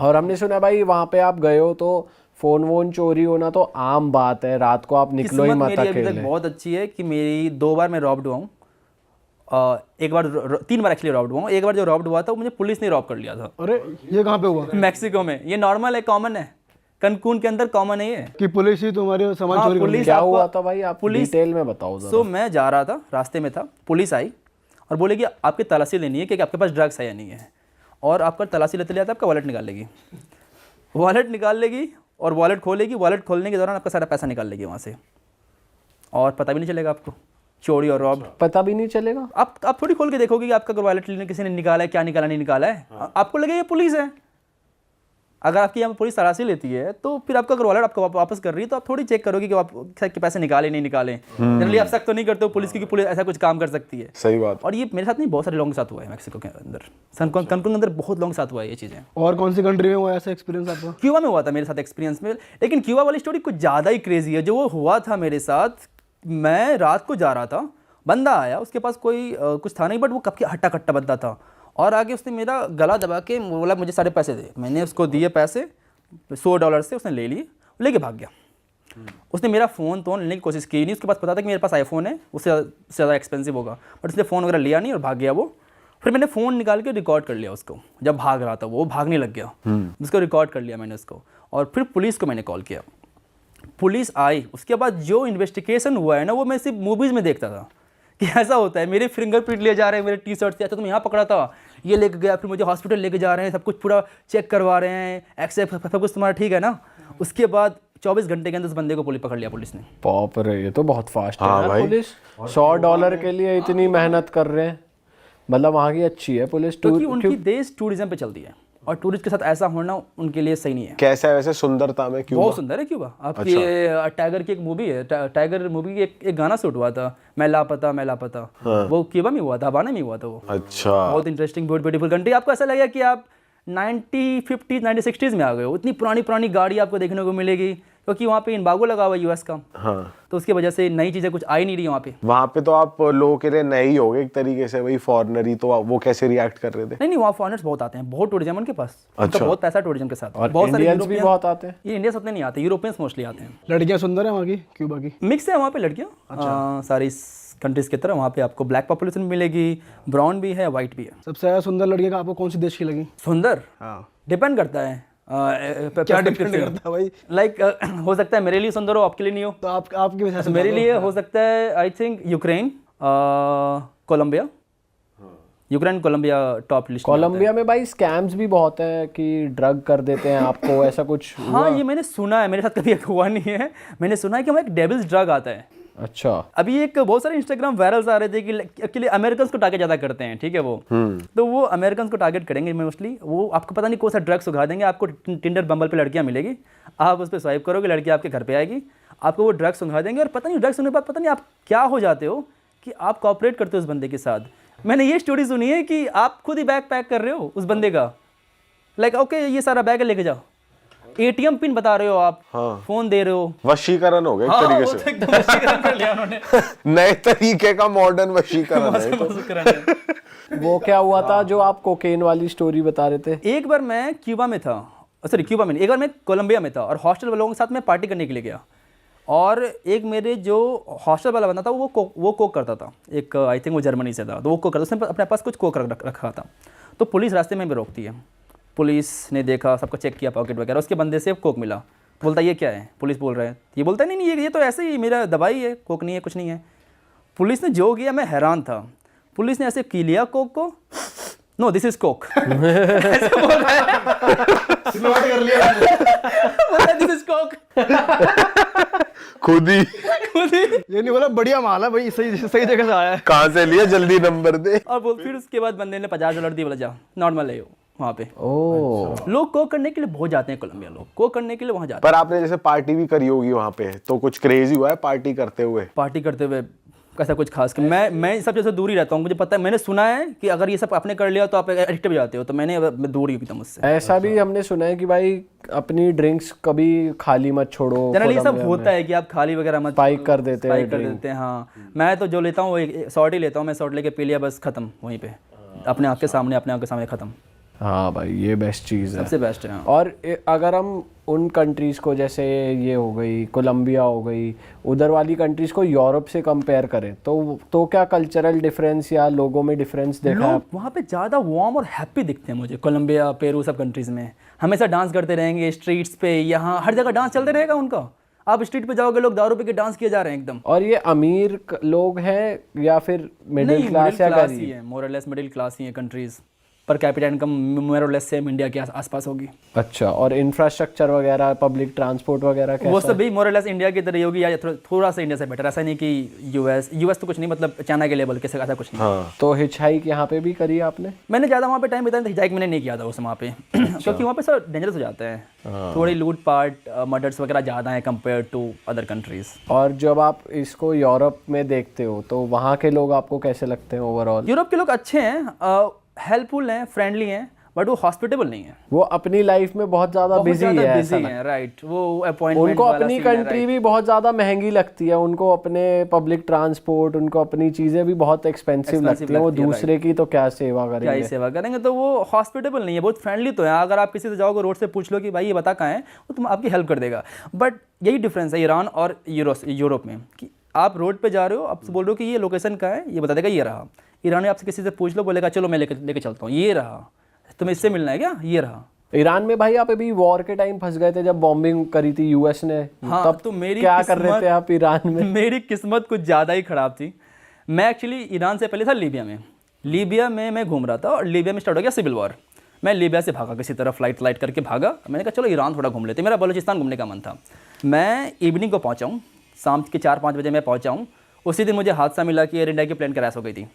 और हमने सुना भाई वहाँ पे आप गए हो तो फोन वोन चोरी होना तो आम बात है, रात को आप निकलो ही मत मेरी अभी अकेले। तक बहुत अच्छी है कि मेरी 2 बार मैं रॉब्ड हुआ हूँ। एक बार 3 बार एक्चुअली रॉब्ड हुआ हूँ। एक बार जो रॉब्ड हुआ था वो मुझे पुलिस ने रॉब कर लिया था। अरे ये कहाँ पे हुआ? मैक्सिको में। ये नॉर्मल है, कॉमन है, कनकून के अंदर कॉमन है ये कि पुलिस ही तुम्हारे सामान हाँ, चोरी कर पुलिस क्या आपको- हुआ था भाई, आप डिटेल में बताओ जरा। सो मैं जा रहा था, रास्ते में था, पुलिस आई और बोलेगी आपकी तलाशी लेनी है कि आपके पास ड्रग्स है या नहीं है, और आपका तलाशी लेते लेते आपका वॉलेट निकाल लेगी। वॉलेट निकाल लेगी और वॉलेट खोलेगी। वॉलेट खोलने के दौरान आपका सारा पैसा निकाल लेगी वहाँ से, और पता भी नहीं चलेगा आपको, चोरी और रॉब। पता भी नहीं चलेगा। आप थोड़ी खोल के देखोगे कि आपका वॉलेट लेने किसी ने निकाला है, क्या निकाला नहीं निकाला है। आपको लगे ये पुलिस है। अगर आपकी यहाँ पुलिस तलाशी लेती है तो फिर आपका अगर वॉलेट आपको वापस कर रही है तो आप थोड़ी चेक करोगे कि आपके पैसे निकाले नहीं निकाले। जनरली आप सख्त तो नहीं करते हो पुलिस की कि पुलिस ऐसा कुछ काम कर सकती है। सही बात। और ये मेरे साथ नहीं, बहुत सारे लोगों के साथ हुआ है मैक्सिको के अंदर, कनकुन के अंदर बहुत लोगों के साथ हुआ है ये चीज़ें। और कौन सी कंट्री में हुआ ऐसा एक्सपीरियंस आपका? क्यूबा में हुआ था मेरे साथ एक्सपीरियंस में, लेकिन क्यूबा वाली स्टोरी कुछ ज़्यादा ही क्रेजी है। जो वो हुआ था मेरे साथ, मैं रात को जा रहा था, बंदा आया, उसके पास कोई कुछ था नहीं, बट वो कब के हट्टा कट्टा बंदा था, और आगे उसने मेरा गला दबा के बोला मुझे सारे पैसे दे। मैंने उसको दिए पैसे $100 से, उसने ले लिए, लेके भाग गया। उसने मेरा फ़ोन तो लेने की कोशिश की नहीं, उसके पास पता था कि मेरे पास आईफोन है, उससे ज़्यादा एक्सपेंसिव होगा, बट उसने फ़ोन वगैरह लिया नहीं और भाग गया वो। फिर मैंने फ़ोन निकाल के रिकॉर्ड कर लिया उसको, जब भाग रहा था वो भागने लग गया, उसको रिकॉर्ड कर लिया मैंने उसको, और फिर पुलिस को मैंने कॉल किया। पुलिस आई, उसके बाद जो इन्वेस्टिगेशन हुआ है ना, वो मैं सिर्फ मूवीज़ में देखता था कि ऐसा होता है। मेरे फिंगरप्रिंट ले जा रहे हैं मेरे टी-शर्ट से, अच्छा तुम यहाँ पकड़ा था, ये लेके गया, फिर मुझे हॉस्पिटल लेके जा रहे हैं, सब कुछ पूरा चेक करवा रहे हैं, एक्सरे सब कुछ तुम्हारा ठीक है ना। उसके बाद 24 घंटे के अंदर उस बंदे को पुलिस पकड़ लिया पुलिस ने। पॉप रे, ये तो बहुत फास्ट है हाँ यार। भाई। पुलिस $100 के लिए इतनी मेहनत कर रहे हैं, मतलब वहाँ की अच्छी है पुलिस। क्योंकि उनकी देश टूरिज्म पे चलती है, और टूरिस्ट के साथ ऐसा होना उनके लिए सही नहीं है। कैसा है वैसे सुंदरता में क्यूबा? बहुत सुंदर है क्यूबा। आपकी टाइगर की एक मूवी है, टाइगर मूवी की एक गाना शूट हुआ था, मैं लापता मैं लापता। वो क्यूबा में हुआ था, हवाना में हुआ था वो। अच्छा। बहुत इंटरेस्टिंग, बहुत ब्यूटीफुल कंट्री। आपको ऐसा लगेगा कि आप 90s, 50s, 60s में आ गए हो। इतनी पुरानी पुरानी गाड़ी आपको देखने को मिलेगी, क्योंकि वहाँ पे एम्बार्गो लगा हुआ है यूएस का। हाँ। तो उसकी वजह से नई चीज़ें कुछ आ ही नहीं रही वहाँ पे। वहाँ पे तो आप लोगों के लिए नए ही हो गए एक तरीके से, वही फॉरेनर ही, तो वो कैसे रिएक्ट कर रहे थे? नहीं, वहाँ फॉरेनर्स बहुत आते हैं, बहुत टूरिज्म उनके पास। उनका बहुत पैसा टूरिज्म के साथ। और बहुत सारे इंडियंस भी बहुत आते हैं। ये इंडियंस उतने नहीं आते, यूरोपियंस मोस्टली आते हैं। लड़कियां सुंदर है वहाँ की, क्यूबा की? मिक्स है वहाँ पे लड़कियाँ, सारी कंट्रीज की तरह। वहाँ पे आपको ब्लैक पॉपुलेशन मिलेगी, ब्राउन भी है, वाइट भी है। सबसे ज़्यादा सुंदर लड़की का आपको कौन सी देश की लगी? सुंदर हाँ, डिपेंड करता है क्या डिपेंड करता है भाई? लाइक हो सकता है मेरे लिए सुंदर हो, आपके लिए नहीं हो। तो आपकी वजह से मेरे लिए हो सकता है I think Ukraine, Colombia. Ukraine Colombia top list. Colombia में भाई स्कैम्स भी बहुत है कि ड्रग कर देते हैं आपको, ऐसा कुछ? हाँ, ये मैंने सुना है, मेरे साथ कभी हुआ नहीं है। मैंने सुना है कि वहाँ एक डेविल्स ड्रग आता है। अच्छा। अभी एक बहुत सारे इंस्टाग्राम वायरल्स आ रहे थे कि एक्चुअली अमेरिकन को टारगेट ज़्यादा करते हैं, ठीक है वो। तो वो अमेरिकन को टारगेट करेंगे मोस्टली। वो आपको पता नहीं कौन सा ड्रग्स उगा देंगे, आपको टिंडर बम्बल पे लड़कियां मिलेगी, आप उस पर स्वाइप करोगे, लड़की आपके घर पे आएगी, आपको वो ड्रग्स सुंघा देंगे, और पता नहीं ड्रग्स सुनने के बाद पता नहीं आप क्या हो जाते हो कि आप कॉपरेट करते हो उस बंदे के साथ। मैंने ये स्टोरी सुनी है कि आप खुद ही बैग पैक कर रहे हो उस बंदे का, लाइक ओके ये सारा बैग लेके जाओ, एटीएम पिन बता रहे हो आप, फोन दे रहे हो। वशीकरण हो गया एक तरीके से। एकदम वशीकरण कर लिया उन्होंने। नए तरीके का मॉडर्न वशीकरण है तो। वो क्या हुआ था जो आप कोकेन वाली स्टोरी बता रहे थे? एक बार मैं क्यूबा में था, सॉरी क्यूबा में नहीं, एक बार मैं कोलंबिया में था, और हॉस्टल वालों के साथ मैं पार्टी करने के लिए गया, और एक मेरे जो हॉस्टल वाला बंदा था वो कोक करता था, एक आई थिंक वो जर्मनी से था, तो वो कोक करता, उसने अपने पास कुछ कोक रखा था। तो पुलिस रास्ते में भी रोकती है। पुलिस ने देखा, सबको चेक किया पॉकेट वगैरह, उसके बंदे से कोक मिला। बोलता ये क्या है? पुलिस बोल रहा है, ये बोलता नहीं नहीं ये तो ऐसे ही मेरा दवाई है, कोक नहीं है, कुछ नहीं है। पुलिस ने जो किया, मैं हैरान था। पुलिस ने ऐसे पी लिया कोक को, नो दिस इज कोक, ऐसे बोल रहा है, नोट कर लिया दिस इज कोक। खुद ही ये नहीं बोला बढ़िया माल है भाई, सही सही जगह से आया है। कहाँ से लिया, जल्दी नंबर दे। और वो फिर उसके बाद बंदे ने $50 दिए, बोला जा नॉर्मल है वहाँ पे। ओह, लोग कोक करने के लिए बहुत जाते हैं कोलंबिया, लोग कोक करने के लिए वहाँ जाते पर आपने जैसे पार्टी भी करी होगी वहाँ पे, तो कुछ क्रेजी हुआ है पार्टी करते हुए? हैं पार्टी करते हुए। कैसा कुछ खास कि मैं सब चीज़ से दूर ही रहता हूँ। मुझे पता है, मैंने सुना है कि अगर ये सब आपने कर लिया तो आप एडिक्ट हो जाते हो, तो मैं दूर ही एकदम उससे। ऐसा भी हमने सुना है कि भाई अपनी ड्रिंक्स कभी खाली मत छोड़ो। जनरली ये सब होता है कि आप खाली वगैरह मत स्पाइक कर देते हैं, स्पाइक कर देते हैं। हाँ, मैं तो जो लेता हूँ वो शॉर्ट ही लेता हूँ। मैं शॉर्ट लेके पी लिया, बस खत्म वहीं पे, अपने आपके सामने खत्म। हाँ भाई, ये बेस्ट चीज़ है। सबसे बेस्ट है। और अगर हम उन कंट्रीज़ को, जैसे ये हो गई कोलंबिया हो गई, उधर वाली कंट्रीज़ को यूरोप से कंपेयर करें तो क्या कल्चरल डिफरेंस या लोगों में डिफरेंस देखा है? लोग वहाँ पे ज़्यादा वार्म और हैप्पी दिखते हैं मुझे, कोलंबिया, पेरू, सब कंट्रीज़ में हमेशा डांस करते रहेंगे स्ट्रीट्स पे, यहाँ हर जगह डांस चलते रहेगा उनका। आप स्ट्रीट पे जाओगे, लोग दारू पी के डांस किए जा रहे हैं एकदम। और ये अमीर लोग हैं या फिर मिडिल क्लास या क्लास ही गरीब? है, मोरलेस मिडिल क्लास ही है countries. Per capita income more or less same India के आसपास होगी। अच्छा, और इंफ्रास्ट्रक्चर वगैरह, पब्लिक ट्रांसपोर्ट वगैरह कैसा वो है? सब भी मोरलेस इंडिया की तरह ही होगी या थोड़ा सा इंडिया से बेटर। ऐसा नहीं कि यूएस तो कुछ नहीं, मतलब चाइना के लेवल के से ऐसा कुछ नहीं। हाँ तो हिचहाइक यहाँ पे भी करी आपने? मैंने ज़्यादा वहाँ पे टाइम बिताया, हिजाइक मैंने नहीं किया था उस वहाँ पे क्योंकि वहाँ पे सब डेंजरस हो जाते हैं, थोड़ी लूट पाट मर्डर्स वगैरह ज़्यादा हैं कंपेयर टू अदर कंट्रीज़। और जब आप इसको यूरोप में देखते हो तो वहाँ के लोग आपको कैसे लगते हैं ओवरऑल? यूरोप के लोग अच्छे हैं, हेल्पफुल हैं, फ्रेंडली हैं, बट वो हॉस्पिटेबल नहीं है। वो अपनी लाइफ में बहुत ज़्यादा बिजी है, ऐसा बिजी लगता है। हैं, राइट। वो अपॉइंटमेंट उनको अपनी कंट्री भी बहुत ज़्यादा महंगी लगती है, उनको अपने पब्लिक ट्रांसपोर्ट, उनको अपनी चीज़ें भी बहुत एक्सपेंसिव लगती हैं। वो दूसरे की तो क्या सेवा क्या ही करेंगे? सेवा करेंगे। तो वो हॉस्पिटेबल नहीं है, बहुत फ्रेंडली तो है। अगर आप किसी से जाओगे रोड से पूछ लो कि भाई ये बता कहाँ है, वो तुम आपकी हेल्प कर देगा। बट यही डिफरेंस है ईरान और यूरोप में कि आप रोड पे जा रहे हो, आप बोल रहे हो कि ये लोकेशन कहाँ है, ये बता देगा ये रहा। ईरान में आपसे किसी से पूछ लो, बोलेगा चलो मैं लेके चलता हूँ, ये रहा। तुम्हें इससे मिलना है क्या, ये रहा। ईरान में भाई आप अभी वॉर के टाइम फंस गए थे जब बॉम्बिंग करी थी यूएस ने, हाँ, तब तो मेरी क्या कर रहे थे आप ईरान में? मेरी किस्मत कुछ ज़्यादा ही ख़राब थी। मैं एक्चुअली ईरान से पहले था लीबिया में मैं घूम रहा था, और लीबिया में स्टार्ट हो गया सिविल वॉर। मैं लीबिया से भागा, किसी तरह फ्लाइट करके भागा। मैंने कहा चलो ईरान थोड़ा घूम लेते, मेरा बलूचिस्तान घूमने का मन था। मैं इवनिंग को पहुँचा हूँ, शाम के 4-5 बजे मैं पहुँचा हूँ। उसी दिन मुझे हादसा मिला कि एयर इंडिया की प्लेन क्रैश हो गई थी,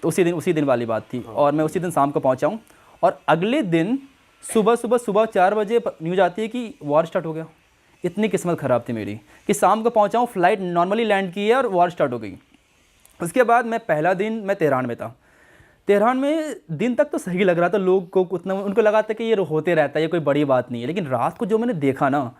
तो उसी दिन वाली बात थी। और मैं उसी दिन शाम को पहुँचा हूँ, और अगले दिन सुबह 4 बजे न्यूज़ आती है कि वॉर स्टार्ट हो गया। इतनी किस्मत ख़राब थी मेरी कि शाम को पहुँचा हूँ, फ्लाइट नॉर्मली लैंड की है और वॉर स्टार्ट हो गई। उसके बाद मैं पहला दिन मैं तेहरान में था। तेहरान में दिन तक तो सही लग रहा था, लोग को उतना उनको लगा था कि ये होते रहता है, ये कोई बड़ी बात नहीं है। लेकिन रात को जो मैंने देखा ना,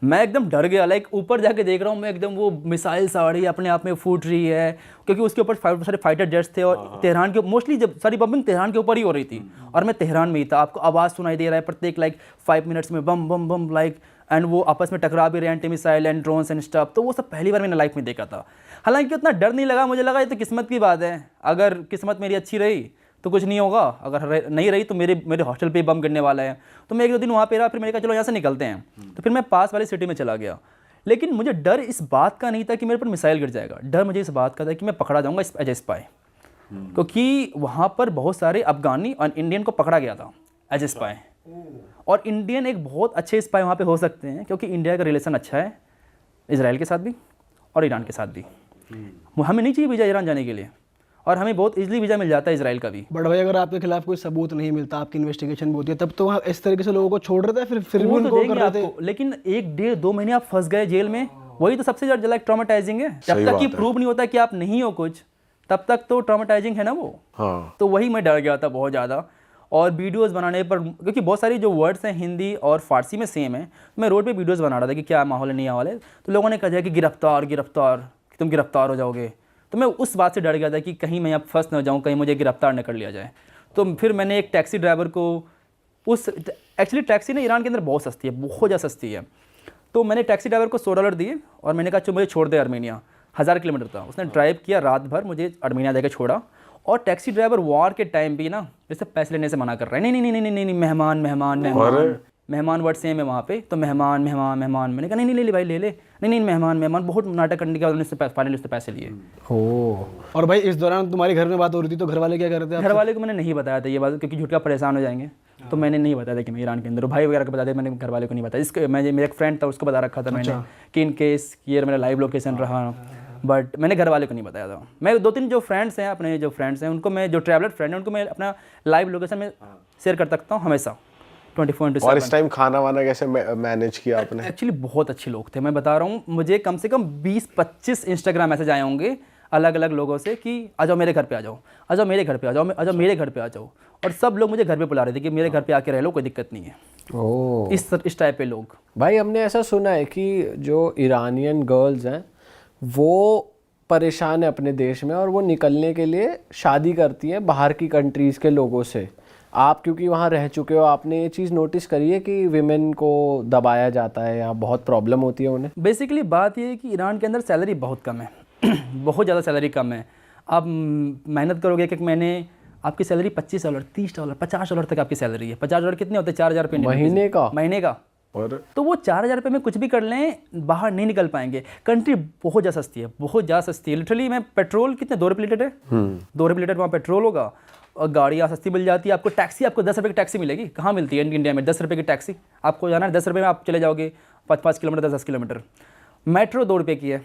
मैं एकदम डर गया। लाइक ऊपर जाके देख रहा हूँ मैं, एकदम वो मिसाइल साड़ी अपने आप में फूट रही है, क्योंकि उसके ऊपर सारे फाइटर जेट्स थे। और तेहरान के मोस्टली जब सारी बम्बिंग तेहरान के ऊपर ही हो रही थी, और मैं तेहरान में ही था। आपको आवाज़ सुनाई दे रहा है प्रत्येक 5 मिनट्स में, बम बम बम लाइक, एंड वो आपस में टकरा भी रहे हैं, anti missile and drones and stuff. तो वो सब पहली बार मैंने लाइफ में देखा था। हालांकि उतना डर नहीं लगा, मुझे लगा ये तो किस्मत की बात है, अगर किस्मत मेरी अच्छी रही तो कुछ नहीं होगा, अगर नहीं रही तो मेरे हॉस्टल पे बम गिरने वाला है। तो मैं 1-2 दिन वहाँ पे रहा, फिर मैंने कहा चलो यहाँ से निकलते हैं। तो फिर मैं पास वाली सिटी में चला गया। लेकिन मुझे डर इस बात का नहीं था कि मेरे पर मिसाइल गिर जाएगा, डर मुझे इस बात का था कि मैं पकड़ा जाऊँगा एज ए स्पाई, क्योंकि वहाँ पर बहुत सारे अफगानी और इंडियन को पकड़ा गया था एज ए स्पाई। और इंडियन एक बहुत अच्छे स्पाई वहाँ पे हो सकते हैं, क्योंकि इंडिया का रिलेशन अच्छा है इजराइल के साथ भी और ईरान के साथ भी। हमें नहीं चाहिए वीज़ा ईरान जाने के लिए, और हमें बहुत इजीली वीज़ा मिल जाता है इजराइल का भी। बट भाई अगर आपके खिलाफ कोई सबूत नहीं मिलता, आपकी इन्वेस्टिगेशन भी होती है, तब तो वहाँ इस तरीके से लोगों को छोड़ रहे थे, फिर भी वो तो उनको देंगे कर रहे थे। आपको, लेकिन 1-1.5-2 महीने आप फंस गए जेल में, वही तो सबसे ज़्यादा ट्रॉमेटाइजिंग है। जब तक कि प्रूव नहीं होता कि आप नहीं हो कुछ, तब तक तो ट्रॉमेटाइजिंग है ना वो। हाँ तो वही मैं डर गया था बहुत ज़्यादा। और वीडियोस बनाने पर, क्योंकि बहुत सारी जो वर्ड्स हैं हिंदी और फारसी में सेम है, मैं रोड पे वीडियोस बना रहा था कि क्या माहौल है नहीं माहौल है। तो लोगों ने कहा कि गिरफ्तार कि तुम गिरफ्तार हो जाओगे। तो मैं उस बात से डर गया था कि कहीं मैं अब फंस न जाऊँ, कहीं मुझे गिरफ्तार न कर लिया जाए। तो फिर मैंने एक टैक्सी ड्राइवर को एक्चुअली टैक्सी ना ईरान के अंदर बहुत सस्ती है, बहुत ज़्यादा सस्ती है। तो मैंने टैक्सी ड्राइवर को $100 दिए और मैंने कहा चलो मुझे छोड़ दे अर्मेनिया। 1000 किलोमीटर था, उसने ड्राइव किया रात भर, मुझे अर्मेनिया देकर छोड़ा। और टैक्सी ड्राइवर वॉर के टाइम भी ना जैसे पैसे लेने से मना कर रहा है, नहीं, मेहमान वर्ड सेम है वहाँ पे। तो मेहमान, मैंने कहा नहीं भाई ले ले, नहीं मेहमान, बहुत नाटक करने के बाद उन्होंने फाइनली उससे पैसे लिए। ओह। और भाई इस दौरान तुम्हारी घर में बात हो रही थी, तो घर वाले क्या कर रहे थे? घर वाले को मैंने नहीं बताया था ये बात, क्योंकि झूठ का परेशान हो जाएंगे। तो मैंने नहीं बताया था कि मैं ईरान के अंदर हूँ। भाई वगैरह को बता दिया, मैंने घर वाले को नहीं बताया। इसके मेरा एक फ्रेंड था, उसको बता रखा था मैंने कि इन केस ये मेरा लाइव लोकेशन रहा, बट मैंने घर वाले को नहीं बताया था। मैं 2-3 जो फ्रेंड्स हैं उनको मैं, जो ट्रैवलर फ्रेंड हैं उनको मैं अपना लाइव लोकेशन में शेयर कर सकता हूँ हमेशा 24/7। और इस टाइम खाना वाना कैसे मैनेज किया आपने? एक्चुअली बहुत अच्छे लोग थे, मैं बता रहा हूँ। मुझे कम से कम 20-25 इंस्टाग्राम मैसेज आए होंगे अलग अलग लोगों से कि आ जाओ मेरे घर पे, आ जाओ मेरे घर पे, आ जाओ मेरे घर पे आ जाओ। और सब लोग मुझे घर पे बुला रहे थे कि मेरे घर पे आके रह लो, कोई दिक्कत नहीं है। ओह। इस टाइप पे लोग। भाई हमने ऐसा सुना है कि जो ईरानियन गर्ल्स हैं वो परेशान है अपने देश में, और वो निकलने के लिए शादी करती हैं बाहर की कंट्रीज़ के लोगों से। आप क्योंकि वहाँ रह चुके हो, आपने ये चीज़ नोटिस करी है कि विमेन को दबाया जाता है या बहुत प्रॉब्लम होती है उन्हें? बेसिकली बात ये है कि ईरान के अंदर सैलरी बहुत कम है बहुत ज़्यादा सैलरी कम है। आप मेहनत करोगे कि महीने आपकी सैलरी $25, $30, $50 तक आपकी सैलरी है। $50 कितने होते हैं? 4,000 रुपये महीने का? महीने का। और तो वो 4,000 रुपये में कुछ भी कर लें, बाहर नहीं निकल पाएंगे। कंट्री बहुत ज़्यादा सस्ती है, बहुत ज़्यादा सस्ती है। लिटरली मैं पेट्रोल कितने ₹2 लीटर है, ₹2 वहाँ पेट्रोल होगा और गाड़ियाँ सस्ती मिल जाती है। आपको टैक्सी, आपको 10 रुपये की टैक्सी मिलेगी। कहाँ मिलती है इंडिया में 10 रुपये की टैक्सी? आपको जाना है 10 रुपये में आप चले जाओगे 5-5 किलोमीटर, 10-10 किलोमीटर। मेट्रो 2 रुपये की है,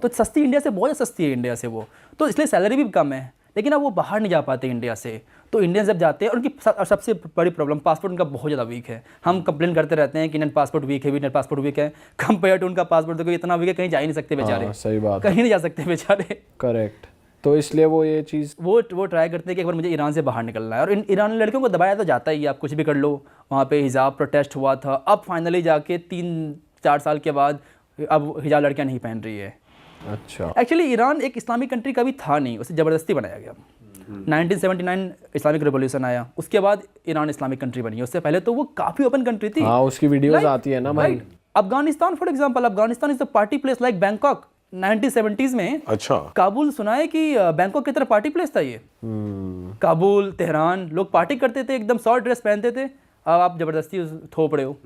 तो सस्ती इंडिया से, बहुत ज़्यादा सस्ती है इंडिया से वो। तो इसलिए सैलरी भी कम है, लेकिन अब वो बाहर नहीं जा पाते इंडिया से। तो इंडियंस जब जाते हैं, उनकी सबसे बड़ी प्रॉब्लम पासपोर्ट उनका बहुत ज़्यादा वीक है। हम कंप्लेन करते रहते हैं कि इंडियन पासपोर्ट वीक है, इंडियन पासपोर्ट वीक है। कंपेयर टू उनका पासपोर्ट देखो इतना वीक है, कहीं जा ही नहीं सकते बेचारे। हाँ, सही बात, कहीं नहीं जा सकते बेचारे। करेक्ट। तो इसलिए वो ये चीज़ वो ट्राई करते हैं कि एक बार मुझे ईरान से बाहर निकलना है। और ईरानी लड़कियों को दबाया तो जाता ही है, आप कुछ भी कर लो। वहाँ पे हिजाब प्रोटेस्ट हुआ था, अब फाइनली जाके 3-4 साल के बाद अब हिजाब लड़कियाँ नहीं पहन रही है। अच्छा, एक्चुअली ईरान एक इस्लामिक कंट्री कभी था नहीं, उसे ज़बरदस्ती बनाया गया। 1979 इस्लामिक रिवॉल्यूशन आया, उसके बाद ईरान इस्लामिक कंट्री बनी। उससे पहले तो वो काफ़ी ओपन कंट्री थी। हाँ, उसकी वीडियोस आती है ना भाई। Afghanistan for example, Afghanistan is the party place like Bangkok. 1970s में अच्छा, काबुल सुना है कि बैंकॉक की तरह पार्टी प्लेस था ये। काबुल, तेहरान, लोग पार्टी करते थे, एकदम शॉर्ट ड्रेस पहनते थे। अब आप ज़बरदस्ती थोप रहे हो।